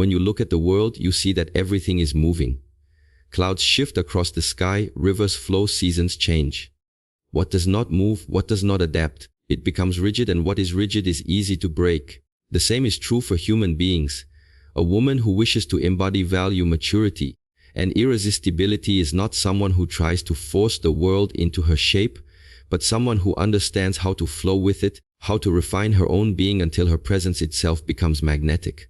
When you look at the world, you see that everything is moving. Clouds shift across the sky, rivers flow, seasons change. What does not move, what does not adapt, it becomes rigid, and what is rigid is easy to break. The same is true for human beings. A woman who wishes to embody value, maturity, and irresistibility is not someone who tries to force the world into her shape, but someone who understands how to flow with it, how to refine her own being until her presence itself becomes magnetic.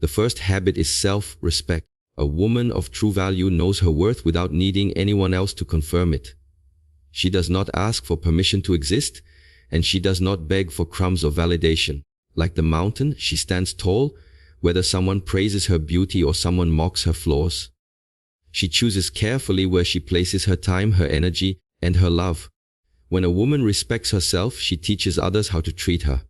The first habit is self-respect. A woman of true value knows her worth without needing anyone else to confirm it. She does not ask for permission to exist, and she does not beg for crumbs of validation. Like the mountain, she stands tall, whether someone praises her beauty or someone mocks her flaws. She chooses carefully where she places her time, her energy, and her love. When a woman respects herself, she teaches others how to treat her.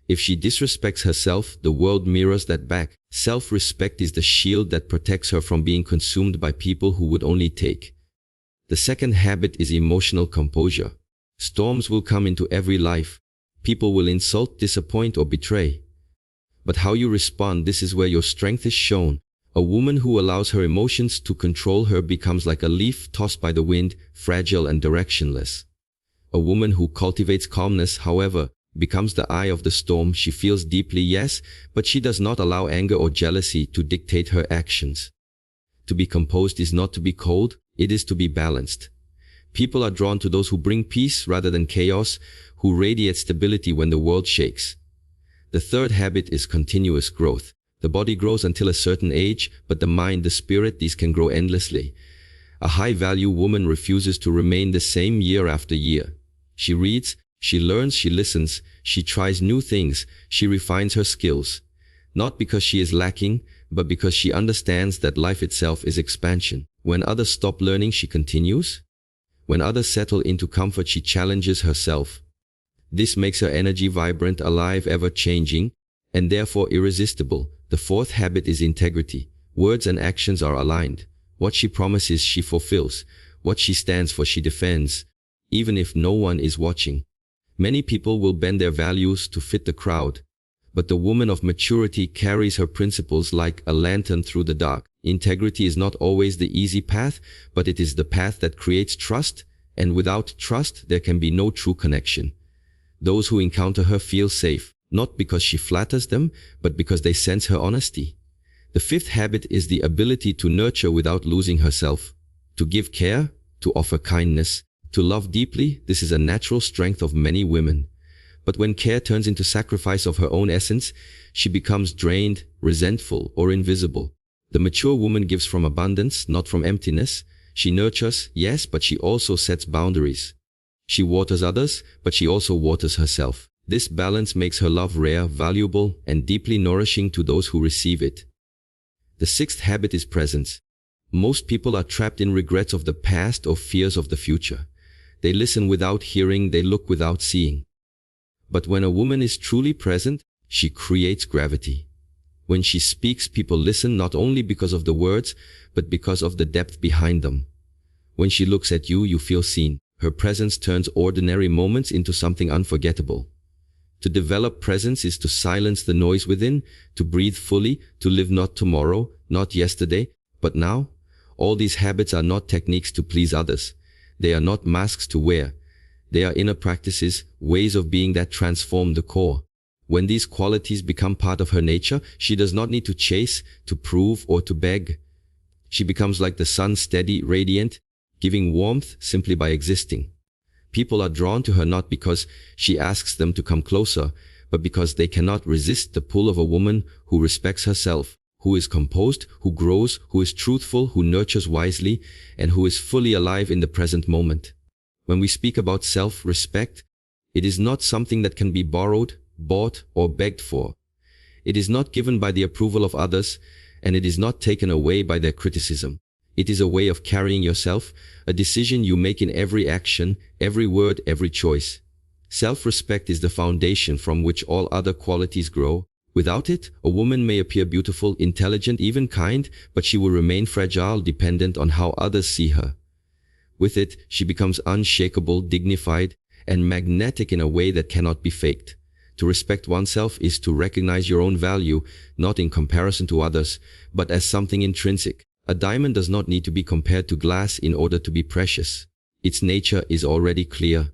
If she disrespects herself, the world mirrors that back. Self-respect is the shield that protects her from being consumed by people who would only take. The second habit is emotional composure. Storms will come into every life. People will insult, disappoint, or betray. But how you respond, this is where your strength is shown. A woman who allows her emotions to control her becomes like a leaf tossed by the wind, fragile and directionless. A woman who cultivates calmness, however, becomes the eye of the storm. She feels deeply, yes, but she does not allow anger or jealousy to dictate her actions. To be composed is not to be cold, it is to be balanced. People are drawn to those who bring peace rather than chaos, who radiate stability when the world shakes. The third habit is continuous growth. The body grows until a certain age, but the mind, the spirit, these can grow endlessly. A high-value woman refuses to remain the same year after year. She reads, she learns, she listens, she tries new things, she refines her skills. Not because she is lacking, but because she understands that life itself is expansion. When others stop learning, she continues. When others settle into comfort, she challenges herself. This makes her energy vibrant, alive, ever-changing, and therefore irresistible. The fourth habit is integrity. Words and actions are aligned. What she promises, she fulfills. What she stands for, she defends, even if no one is watching. Many people will bend their values to fit the crowd, but the woman of maturity carries her principles like a lantern through the dark. Integrity is not always the easy path, but it is the path that creates trust, and without trust, there can be no true connection. Those who encounter her feel safe, not because she flatters them, but because they sense her honesty. The fifth habit is the ability to nurture without losing herself, to give care, to offer kindness, to love deeply. This is a natural strength of many women. But when care turns into sacrifice of her own essence, she becomes drained, resentful, or invisible. The mature woman gives from abundance, not from emptiness. She nurtures, yes, but she also sets boundaries. She waters others, but she also waters herself. This balance makes her love rare, valuable, and deeply nourishing to those who receive it. The sixth habit is presence. Most people are trapped in regrets of the past or fears of the future. They listen without hearing, they look without seeing. But when a woman is truly present, she creates gravity. When she speaks, people listen not only because of the words, but because of the depth behind them. When she looks at you, you feel seen. Her presence turns ordinary moments into something unforgettable. To develop presence is to silence the noise within, to breathe fully, to live not tomorrow, not yesterday, but now. All these habits are not techniques to please others. They are not masks to wear. They are inner practices, ways of being that transform the core. When these qualities become part of her nature, she does not need to chase, to prove, or to beg. She becomes like the sun, steady, radiant, giving warmth simply by existing. People are drawn to her not because she asks them to come closer, but because they cannot resist the pull of a woman who respects herself, who is composed, who grows, who is truthful, who nurtures wisely, and who is fully alive in the present moment. When we speak about self-respect, it is not something that can be borrowed, bought, or begged for. It is not given by the approval of others, and it is not taken away by their criticism. It is a way of carrying yourself, a decision you make in every action, every word, every choice. Self-respect is the foundation from which all other qualities grow. Without it, a woman may appear beautiful, intelligent, even kind, but she will remain fragile, dependent on how others see her. With it, she becomes unshakable, dignified, and magnetic in a way that cannot be faked. To respect oneself is to recognize your own value, not in comparison to others, but as something intrinsic. A diamond does not need to be compared to glass in order to be precious. Its nature is already clear.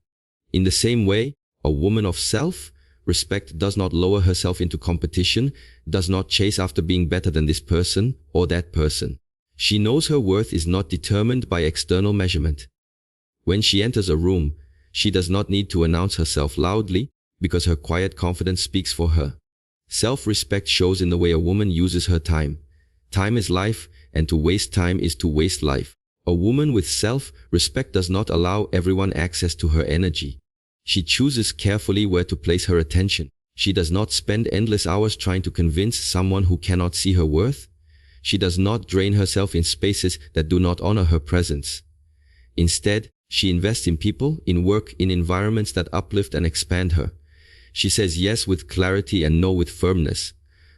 In the same way, a woman of self-respect does not lower herself into competition, does not chase after being better than this person or that person. She knows her worth is not determined by external measurement. When she enters a room, she does not need to announce herself loudly, because her quiet confidence speaks for her. Self-respect shows in the way a woman uses her time. Time is life, and to waste time is to waste life. A woman with self-respect does not allow everyone access to her energy. She chooses carefully where to place her attention. She does not spend endless hours trying to convince someone who cannot see her worth. She does not drain herself in spaces that do not honor her presence. Instead, she invests in people, in work, in environments that uplift and expand her. She says yes with clarity and no with firmness.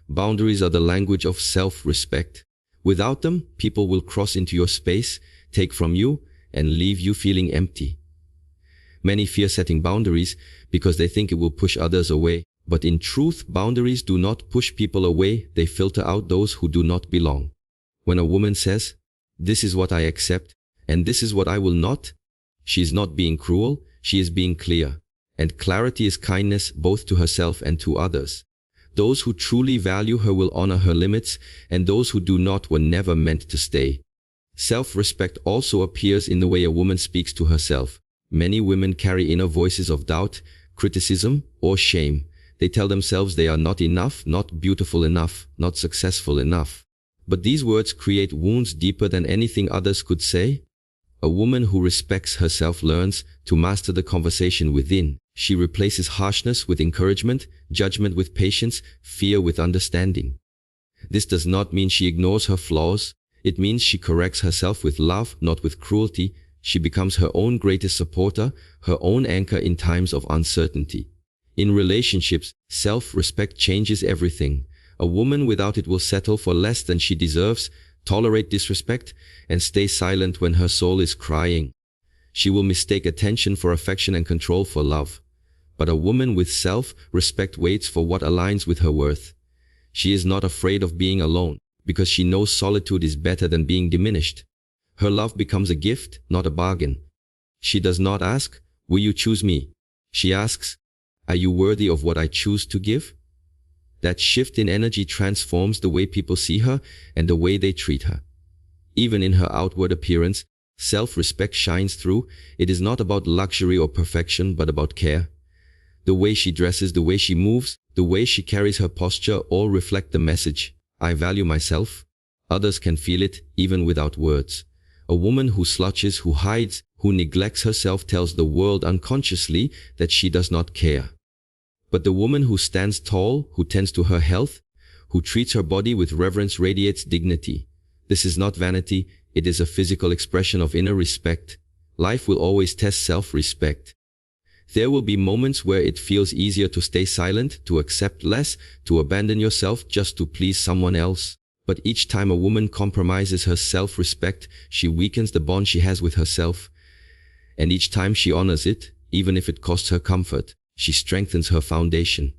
Boundaries are the language of self-respect. Without them, people will cross into your space, take from you, and leave you feeling empty. Many fear setting boundaries because they think it will push others away. But in truth, boundaries do not push people away, they filter out those who do not belong. When a woman says, "This is what I accept, and this is what I will not," she is not being cruel, she is being clear. And clarity is kindness both to herself and to others. Those who truly value her will honor her limits, and those who do not were never meant to stay. Self-respect also appears in the way a woman speaks to herself. Many women carry inner voices of doubt, criticism, or shame. They tell themselves they are not enough, not beautiful enough, not successful enough. But these words create wounds deeper than anything others could say. A woman who respects herself learns to master the conversation within. She replaces harshness with encouragement, judgment with patience, fear with understanding. This does not mean she ignores her flaws. It means she corrects herself with love, not with cruelty. She becomes her own greatest supporter, her own anchor in times of uncertainty. In relationships, self-respect changes everything. A woman without it will settle for less than she deserves, tolerate disrespect, and stay silent when her soul is crying. She will mistake attention for affection and control for love. But a woman with self-respect waits for what aligns with her worth. She is not afraid of being alone, because she knows solitude is better than being diminished. Her love becomes a gift, not a bargain. She does not ask, "Will you choose me?" She asks, "Are you worthy of what I choose to give?" That shift in energy transforms the way people see her and the way they treat her. Even in her outward appearance, self-respect shines through. It is not about luxury or perfection, but about care. The way she dresses, the way she moves, the way she carries her posture all reflect the message, "I value myself." Others can feel it, even without words. A woman who slouches, who hides, who neglects herself tells the world unconsciously that she does not care. But the woman who stands tall, who tends to her health, who treats her body with reverence radiates dignity. This is not vanity, it is a physical expression of inner respect. Life will always test self-respect. There will be moments where it feels easier to stay silent, to accept less, to abandon yourself just to please someone else. But each time a woman compromises her self-respect, she weakens the bond she has with herself. And each time she honors it, even if it costs her comfort, she strengthens her foundation.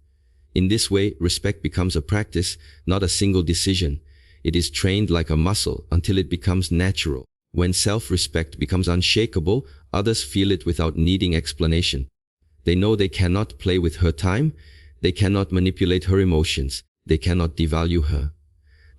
In this way, respect becomes a practice, not a single decision. It is trained like a muscle until it becomes natural. When self-respect becomes unshakable, others feel it without needing explanation. They know they cannot play with her time, they cannot manipulate her emotions, they cannot devalue her.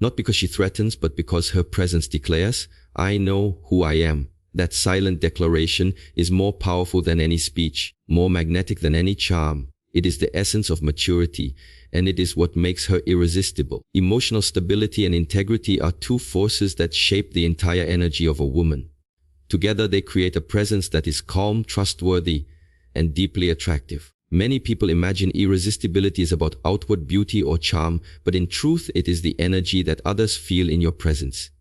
Not because she threatens, but because her presence declares, "I know who I am." That silent declaration is more powerful than any speech, more magnetic than any charm. It is the essence of maturity, and it is what makes her irresistible. Emotional stability and integrity are two forces that shape the entire energy of a woman. Together they create a presence that is calm, trustworthy, and deeply attractive. Many people imagine irresistibility is about outward beauty or charm, but in truth it is the energy that others feel in your presence.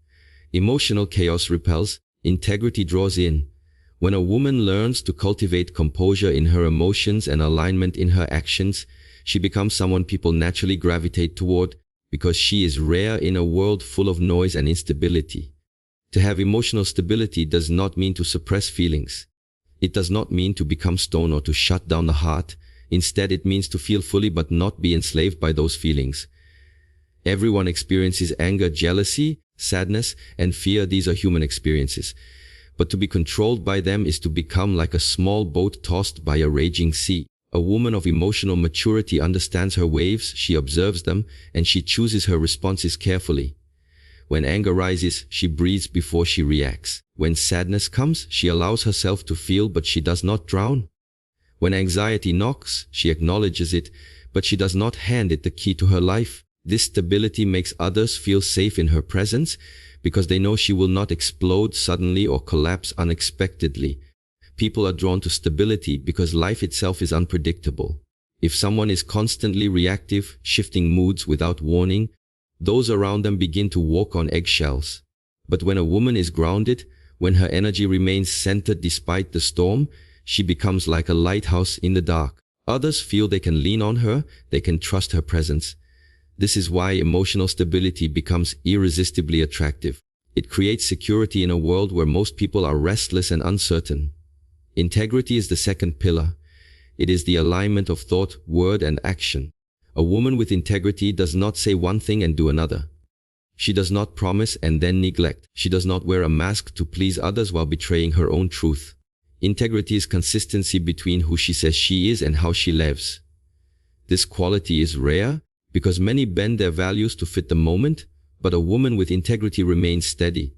Emotional chaos repels, integrity draws in. When a woman learns to cultivate composure in her emotions and alignment in her actions, she becomes someone people naturally gravitate toward because she is rare in a world full of noise and instability. To have emotional stability does not mean to suppress feelings. It does not mean to become stone or to shut down the heart. Instead, it means to feel fully but not be enslaved by those feelings. Everyone experiences anger, jealousy, sadness, and fear. These are human experiences. But to be controlled by them is to become like a small boat tossed by a raging sea. A woman of emotional maturity understands her waves, she observes them, and she chooses her responses carefully. When anger rises, she breathes before she reacts. When sadness comes, she allows herself to feel, but she does not drown. When anxiety knocks, she acknowledges it, but she does not hand it the key to her life. This stability makes others feel safe in her presence, because they know she will not explode suddenly or collapse unexpectedly. People are drawn to stability because life itself is unpredictable. If someone is constantly reactive, shifting moods without warning, those around them begin to walk on eggshells. But when a woman is grounded, when her energy remains centered despite the storm, she becomes like a lighthouse in the dark. Others feel they can lean on her, they can trust her presence. This is why emotional stability becomes irresistibly attractive. It creates security in a world where most people are restless and uncertain. Integrity is the second pillar. It is the alignment of thought, word, and action. A woman with integrity does not say one thing and do another. She does not promise and then neglect. She does not wear a mask to please others while betraying her own truth. Integrity is consistency between who she says she is and how she lives. This quality is rare because many bend their values to fit the moment, but a woman with integrity remains steady.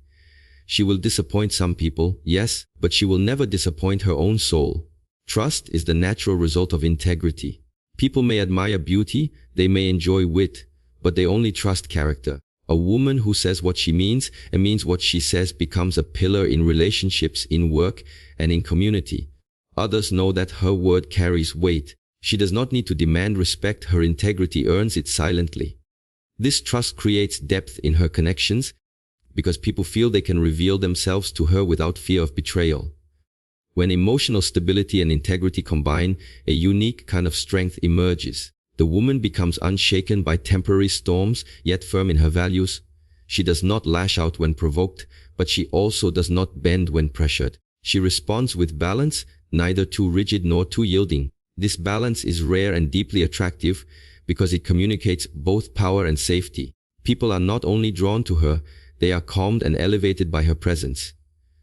She will disappoint some people, yes, but she will never disappoint her own soul. Trust is the natural result of integrity. People may admire beauty, they may enjoy wit, but they only trust character. A woman who says what she means and means what she says becomes a pillar in relationships, in work, and in community. Others know that her word carries weight. She does not need to demand respect, her integrity earns it silently. This trust creates depth in her connections because people feel they can reveal themselves to her without fear of betrayal. When emotional stability and integrity combine, a unique kind of strength emerges. The woman becomes unshaken by temporary storms, yet firm in her values. She does not lash out when provoked, but she also does not bend when pressured. She responds with balance, neither too rigid nor too yielding. This balance is rare and deeply attractive because it communicates both power and safety. People are not only drawn to her, they are calmed and elevated by her presence.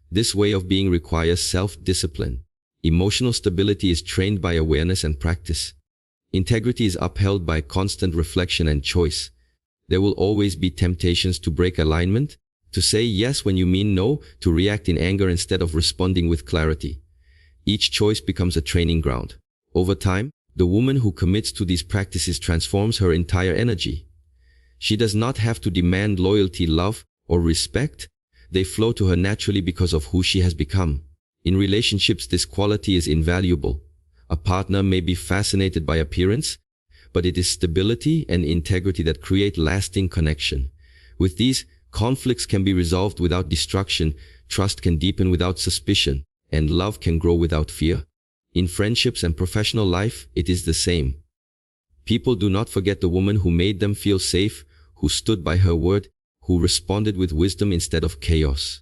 This way of being requires self-discipline. Emotional stability is trained by awareness and practice. Integrity is upheld by constant reflection and choice. There will always be temptations to break alignment, to say yes when you mean no, to react in anger instead of responding with clarity. Each choice becomes a training ground. Over time, the woman who commits to these practices transforms her entire energy. She does not have to demand loyalty, love, or respect. They flow to her naturally because of who she has become. In relationships, this quality is invaluable. A partner may be fascinated by appearance, but it is stability and integrity that create lasting connection. With these, conflicts can be resolved without destruction, trust can deepen without suspicion, and love can grow without fear. In friendships and professional life, it is the same. People do not forget the woman who made them feel safe, who stood by her word, who responded with wisdom instead of chaos.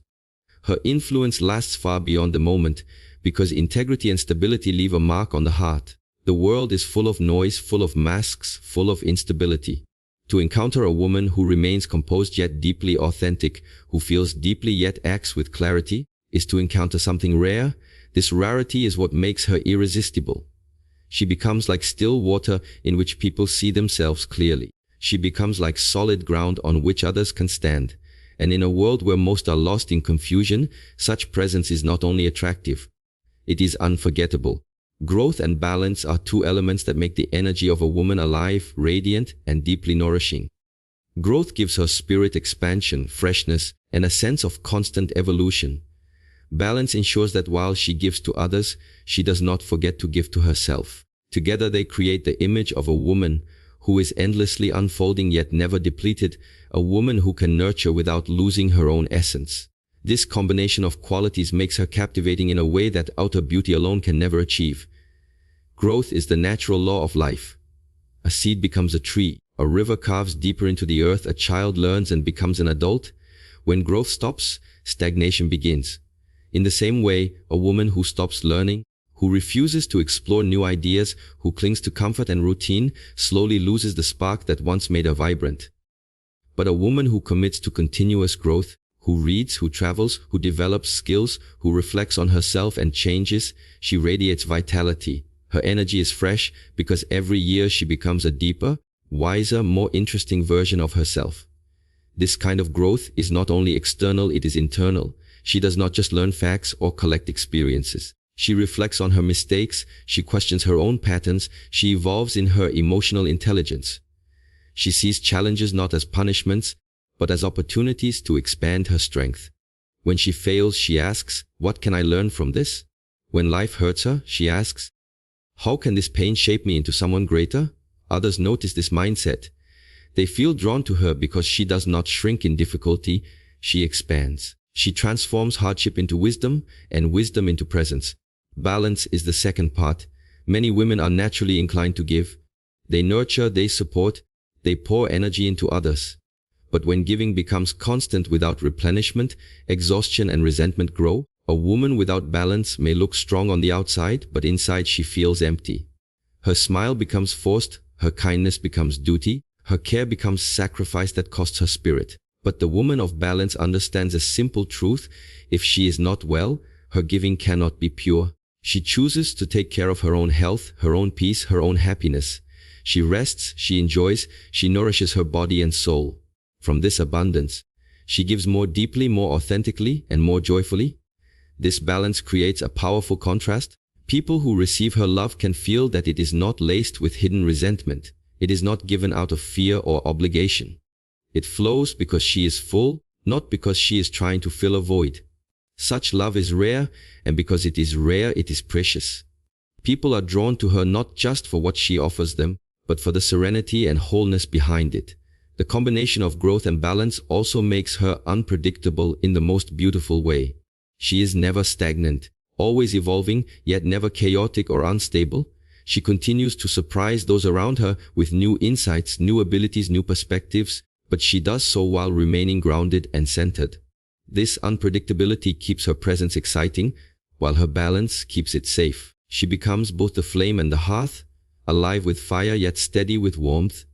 Her influence lasts far beyond the moment, because integrity and stability leave a mark on the heart. The world is full of noise, full of masks, full of instability. To encounter a woman who remains composed yet deeply authentic, who feels deeply yet acts with clarity, is to encounter something rare. This rarity is what makes her irresistible. She becomes like still water in which people see themselves clearly. She becomes like solid ground on which others can stand. And in a world where most are lost in confusion, such presence is not only attractive, it is unforgettable. Growth and balance are two elements that make the energy of a woman alive, radiant, and deeply nourishing. Growth gives her spirit expansion, freshness, and a sense of constant evolution. Balance ensures that while she gives to others, she does not forget to give to herself. Together they create the image of a woman who is endlessly unfolding yet never depleted, a woman who can nurture without losing her own essence. This combination of qualities makes her captivating in a way that outer beauty alone can never achieve. Growth is the natural law of life. A seed becomes a tree, a river carves deeper into the earth, a child learns and becomes an adult. When growth stops, stagnation begins. In the same way, a woman who stops learning, who refuses to explore new ideas, who clings to comfort and routine, slowly loses the spark that once made her vibrant. But a woman who commits to continuous growth, who reads, who travels, who develops skills, who reflects on herself and changes, she radiates vitality. Her energy is fresh because every year she becomes a deeper, wiser, more interesting version of herself. This kind of growth is not only external, it is internal. She does not just learn facts or collect experiences. She reflects on her mistakes, she questions her own patterns, she evolves in her emotional intelligence. She sees challenges not as punishments, but as opportunities to expand her strength. When she fails, she asks, "What can I learn from this?" When life hurts her, she asks, "How can this pain shape me into someone greater?" Others notice this mindset. They feel drawn to her because she does not shrink in difficulty, she expands. She transforms hardship into wisdom and wisdom into presence. Balance is the second part. Many women are naturally inclined to give. They nurture, they support, they pour energy into others. But when giving becomes constant without replenishment, exhaustion and resentment grow. A woman without balance may look strong on the outside, but inside she feels empty. Her smile becomes forced, her kindness becomes duty, her care becomes sacrifice that costs her spirit. But the woman of balance understands a simple truth: if she is not well, her giving cannot be pure. She chooses to take care of her own health, her own peace, her own happiness. She rests, she enjoys, she nourishes her body and soul. From this abundance, she gives more deeply, more authentically, and more joyfully. This balance creates a powerful contrast. People who receive her love can feel that it is not laced with hidden resentment. It is not given out of fear or obligation. It flows because she is full, not because she is trying to fill a void. Such love is rare, and because it is rare, it is precious. People are drawn to her not just for what she offers them, but for the serenity and wholeness behind it. The combination of growth and balance also makes her unpredictable in the most beautiful way. She is never stagnant, always evolving, yet never chaotic or unstable. She continues to surprise those around her with new insights, new abilities, new perspectives, but she does so while remaining grounded and centered. This unpredictability keeps her presence exciting, while her balance keeps it safe. She becomes both the flame and the hearth, alive with fire yet steady with warmth.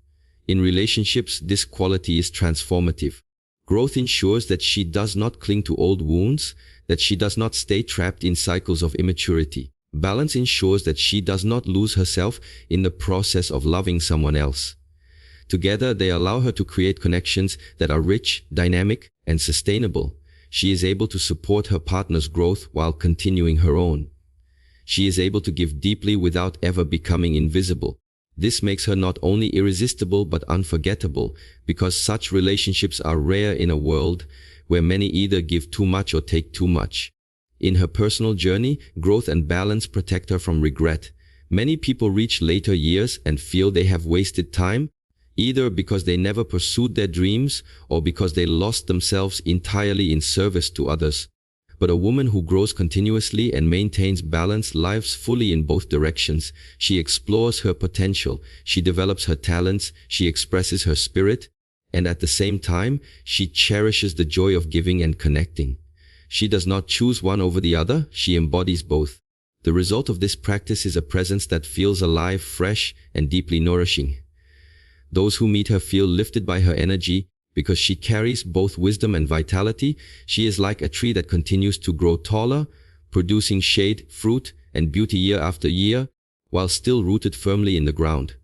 In relationships, this quality is transformative. Growth ensures that she does not cling to old wounds, that she does not stay trapped in cycles of immaturity. Balance ensures that she does not lose herself in the process of loving someone else. Together, they allow her to create connections that are rich, dynamic, and sustainable. She is able to support her partner's growth while continuing her own. She is able to give deeply without ever becoming invisible. This makes her not only irresistible but unforgettable, because such relationships are rare in a world where many either give too much or take too much. In her personal journey, growth and balance protect her from regret. Many people reach later years and feel they have wasted time, either because they never pursued their dreams or because they lost themselves entirely in service to others. But a woman who grows continuously and maintains balance lives fully in both directions. She explores her potential, she develops her talents, she expresses her spirit, and at the same time, she cherishes the joy of giving and connecting. She does not choose one over the other, she embodies both. The result of this practice is a presence that feels alive, fresh, and deeply nourishing. Those who meet her feel lifted by her energy because she carries both wisdom and vitality. She is like a tree that continues to grow taller, producing shade, fruit, and beauty year after year, while still rooted firmly in the ground.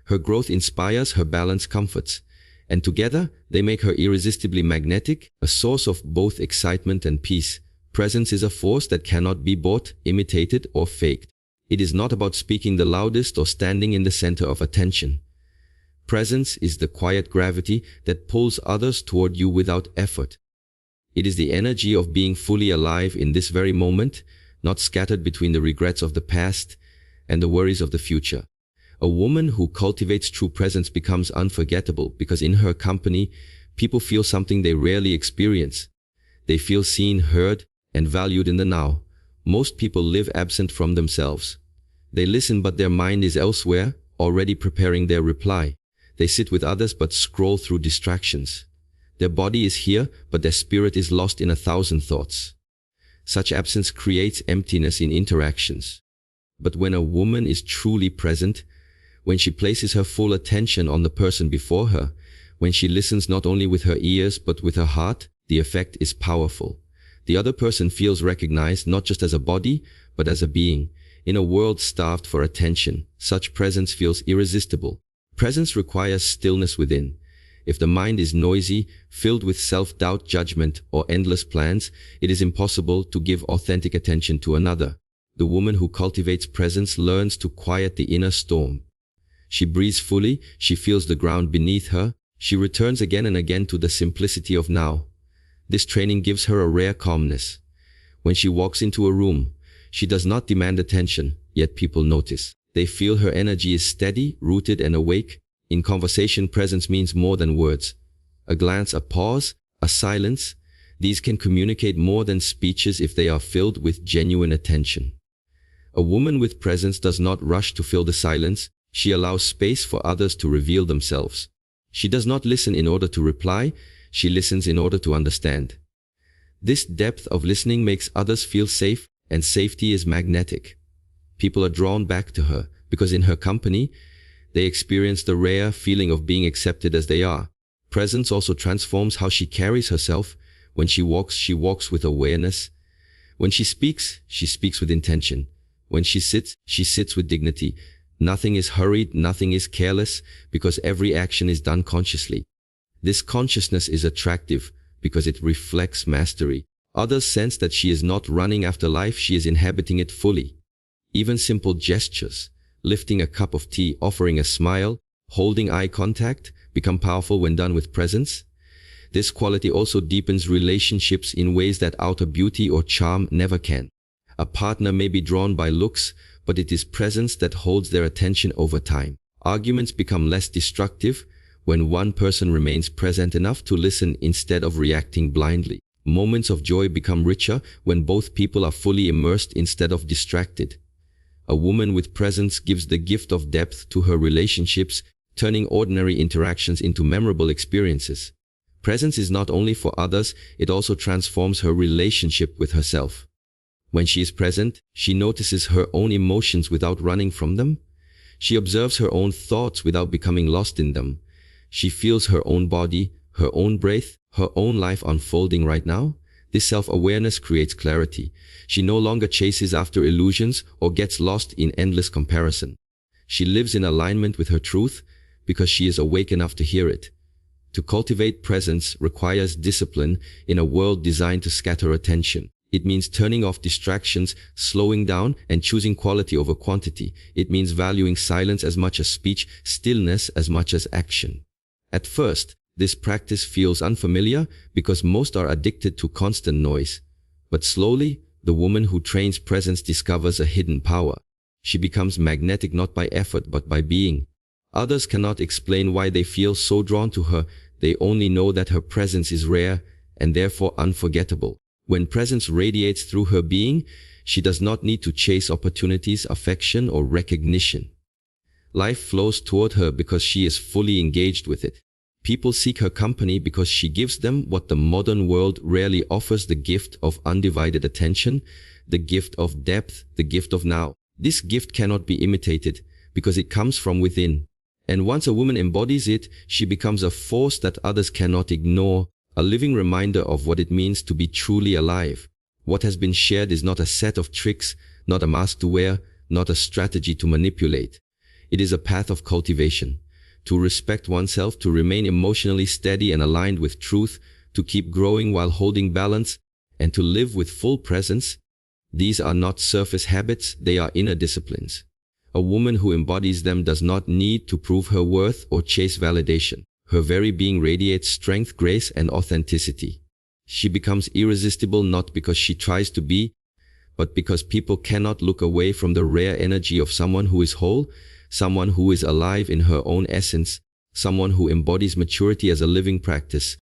Her growth inspires, her balance comforts, and together they make her irresistibly magnetic, a source of both excitement and peace. Presence is a force that cannot be bought, imitated, or faked. It is not about speaking the loudest or standing in the center of attention. Presence is the quiet gravity that pulls others toward you without effort. It is the energy of being fully alive in this very moment, not scattered between the regrets of the past and the worries of the future. A woman who cultivates true presence becomes unforgettable because in her company, people feel something they rarely experience. They feel seen, heard, and valued in the now. Most people live absent from themselves. They listen, but their mind is elsewhere, already preparing their reply. They sit with others but scroll through distractions. Their body is here, but their spirit is lost in 1,000 thoughts. Such absence creates emptiness in interactions. But when a woman is truly present, when she places her full attention on the person before her, when she listens not only with her ears but with her heart, the effect is powerful. The other person feels recognized not just as a body, but as a being. In a world starved for attention, such presence feels irresistible. Presence requires stillness within. If the mind is noisy, filled with self-doubt, judgment, or endless plans, it is impossible to give authentic attention to another. The woman who cultivates presence learns to quiet the inner storm. She breathes fully, she feels the ground beneath her, she returns again and again to the simplicity of now. This training gives her a rare calmness. When she walks into a room, she does not demand attention, yet people notice. They feel her energy is steady, rooted, and awake. In conversation, presence means more than words. A glance, a pause, a silence. These can communicate more than speeches if they are filled with genuine attention. A woman with presence does not rush to fill the silence. She allows space for others to reveal themselves. She does not listen in order to reply. She listens in order to understand. This depth of listening makes others feel safe, and safety is magnetic. People are drawn back to her because in her company, they experience the rare feeling of being accepted as they are. Presence also transforms how she carries herself. When she walks with awareness. When she speaks with intention. When she sits with dignity. Nothing is hurried, nothing is careless, because every action is done consciously. This consciousness is attractive because it reflects mastery. Others sense that she is not running after life, she is inhabiting it fully. Even simple gestures, lifting a cup of tea, offering a smile, holding eye contact, become powerful when done with presence. This quality also deepens relationships in ways that outer beauty or charm never can. A partner may be drawn by looks, but it is presence that holds their attention over time. Arguments become less destructive when one person remains present enough to listen instead of reacting blindly. Moments of joy become richer when both people are fully immersed instead of distracted. A woman with presence gives the gift of depth to her relationships, turning ordinary interactions into memorable experiences. Presence is not only for others, it also transforms her relationship with herself. When she is present, she notices her own emotions without running from them. She observes her own thoughts without becoming lost in them. She feels her own body, her own breath, her own life unfolding right now. This self-awareness creates clarity. She no longer chases after illusions or gets lost in endless comparison. She lives in alignment with her truth because she is awake enough to hear it. To cultivate presence requires discipline in a world designed to scatter attention. It means turning off distractions, slowing down, and choosing quality over quantity. It means valuing silence as much as speech, stillness as much as action. At first, this practice feels unfamiliar because most are addicted to constant noise. But slowly, the woman who trains presence discovers a hidden power. She becomes magnetic not by effort but by being. Others cannot explain why they feel so drawn to her. They only know that her presence is rare and therefore unforgettable. When presence radiates through her being, she does not need to chase opportunities, affection, or recognition. Life flows toward her because she is fully engaged with it. People seek her company because she gives them what the modern world rarely offers: the gift of undivided attention, the gift of depth, the gift of now. This gift cannot be imitated because it comes from within. And once a woman embodies it, she becomes a force that others cannot ignore, a living reminder of what it means to be truly alive. What has been shared is not a set of tricks, not a mask to wear, not a strategy to manipulate. It is a path of cultivation. To respect oneself, to remain emotionally steady and aligned with truth, to keep growing while holding balance, and to live with full presence. These are not surface habits, they are inner disciplines. A woman who embodies them does not need to prove her worth or chase validation. Her very being radiates strength, grace, and authenticity. She becomes irresistible not because she tries to be, but because people cannot look away from the rare energy of someone who is whole, someone who is alive in her own essence, someone who embodies maturity as a living practice.